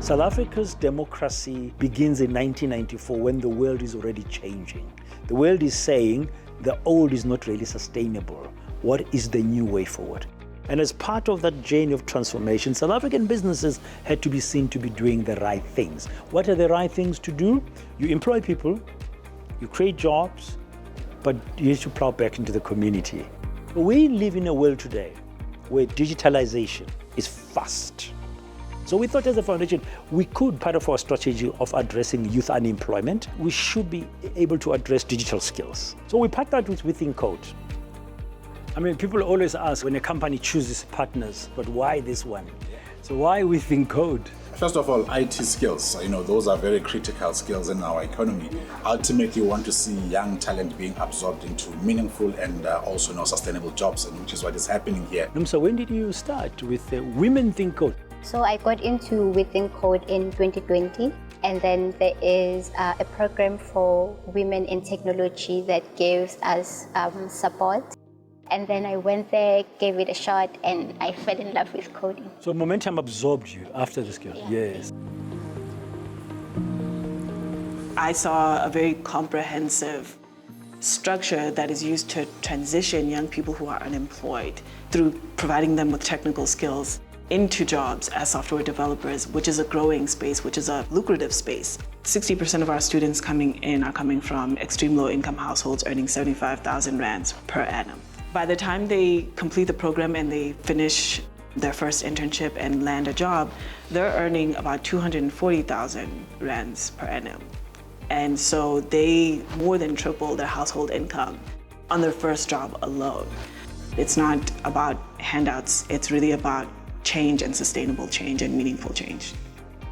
South Africa's democracy begins in 1994 when the world is already changing. The world is saying the old is not really sustainable. What is the new way forward? And as part of that journey of transformation, South African businesses had to be seen to be doing the right things. What are the right things to do? You employ people, you create jobs, but you need to plow back into the community. We live in a world today where digitalization is fast. So we thought as a foundation, we could, part of our strategy of addressing youth unemployment, we should be able to address digital skills. So we partnered with WeThinkCode. I mean, people always ask when a company chooses partners, but why this one? So why WeThinkCode? First of all, IT skills, those are very critical skills in our economy. Ultimately, we want to see young talent being absorbed into meaningful and also sustainable jobs, and which is what is happening here. So when did you start with Women Think Code? So I got into WeThinkCode in 2020, and then there is a program for women in technology that gives us support. And then I went there, gave it a shot, and I fell in love with coding. So Momentum absorbed you after the skill? Yeah. Yes. I saw a very comprehensive structure that is used to transition young people who are unemployed through providing them with technical skills into jobs as software developers, which is a growing space, which is a lucrative space. 60% of our students coming in are coming from extreme low income households earning 75,000 rands per annum. By the time they complete the program and they finish their first internship and land a job, they're earning about 240,000 rands per annum. And so they more than triple their household income on their first job alone. It's not about handouts, it's really about change and sustainable change and meaningful change.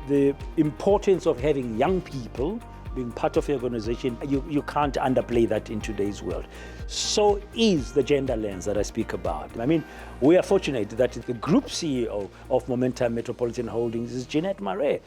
The importance of having young people being part of your organization, you can't underplay that in today's world. So is the gender lens that I speak about. I mean, we are fortunate that the group CEO of Momentum Metropolitan Holdings is Jeanette Marais.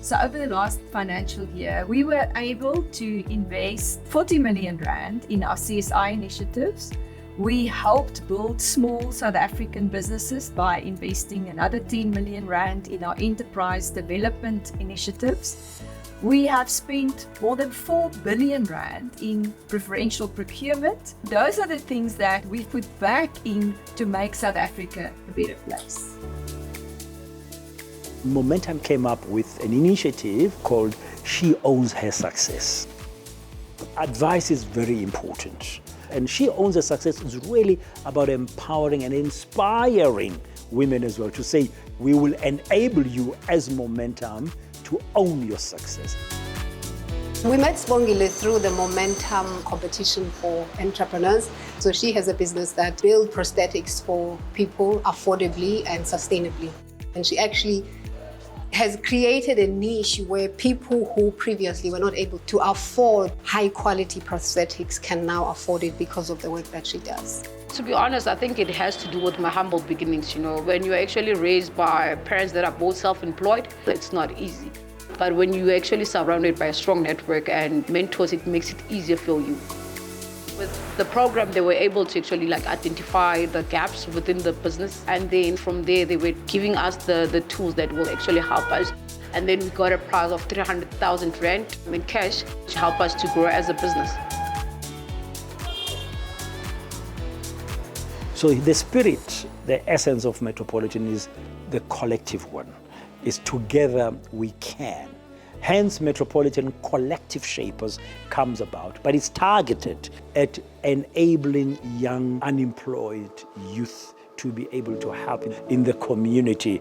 So over the last financial year, we were able to invest 40 million Rand in our CSI initiatives. We helped build small South African businesses by investing another 10 million Rand in our enterprise development initiatives. We have spent more than 4 billion Rand in preferential procurement. Those are the things that we've put back in to make South Africa a better place. Momentum came up with an initiative called She Owns Her Success. Advice is very important. And She Owns Her Success is really about empowering and inspiring women as well to say, we will enable you as Momentum to own your success. We met Sibongile through the Momentum competition for entrepreneurs. So she has a business that builds prosthetics for people affordably and sustainably. And she actually has created a niche where people who previously were not able to afford high quality prosthetics can now afford it because of the work that she does. To be honest, I think it has to do with my humble beginnings. When you're actually raised by parents that are both self-employed, it's not easy. But when you're actually surrounded by a strong network and mentors, it makes it easier for you. With the program, they were able to actually identify the gaps within the business. And then from there, they were giving us the tools that will actually help us. And then we got a prize of 300,000 Rand in cash to help us to grow as a business. So the spirit, the essence of Metropolitan is the collective one. Is together we can. Hence Metropolitan Collective Shapers comes about, but it's targeted at enabling young unemployed youth to be able to help in the community.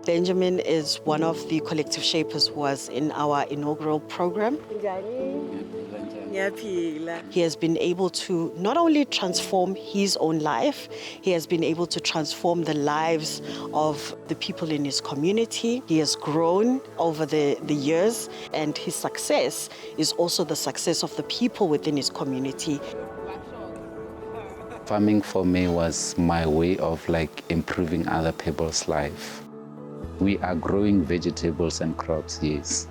Benjamin is one of the collective shapers who was in our inaugural program. He has been able to not only transform his own life, he has been able to transform the lives of the people in his community. He has grown over the years, and his success is also the success of the people within his community. Farming for me was my way of improving other people's life. We are growing vegetables and crops, yes.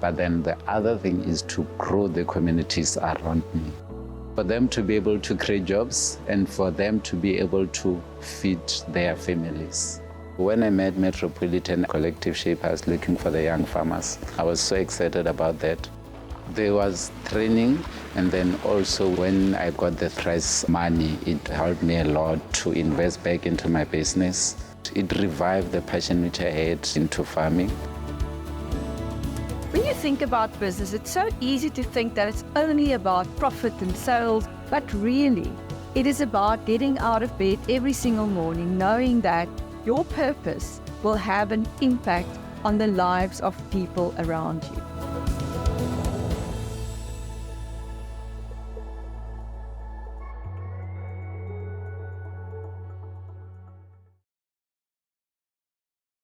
But then the other thing is to grow the communities around me. For them to be able to create jobs and for them to be able to feed their families. When I met Metropolitan Collective Shapers looking for the young farmers, I was so excited about that. There was training, and then also when I got the Thrice money, it helped me a lot to invest back into my business. It revived the passion which I had into farming. When you think about business, it's so easy to think that it's only about profit and sales, but really, it is about getting out of bed every single morning, knowing that your purpose will have an impact on the lives of people around you.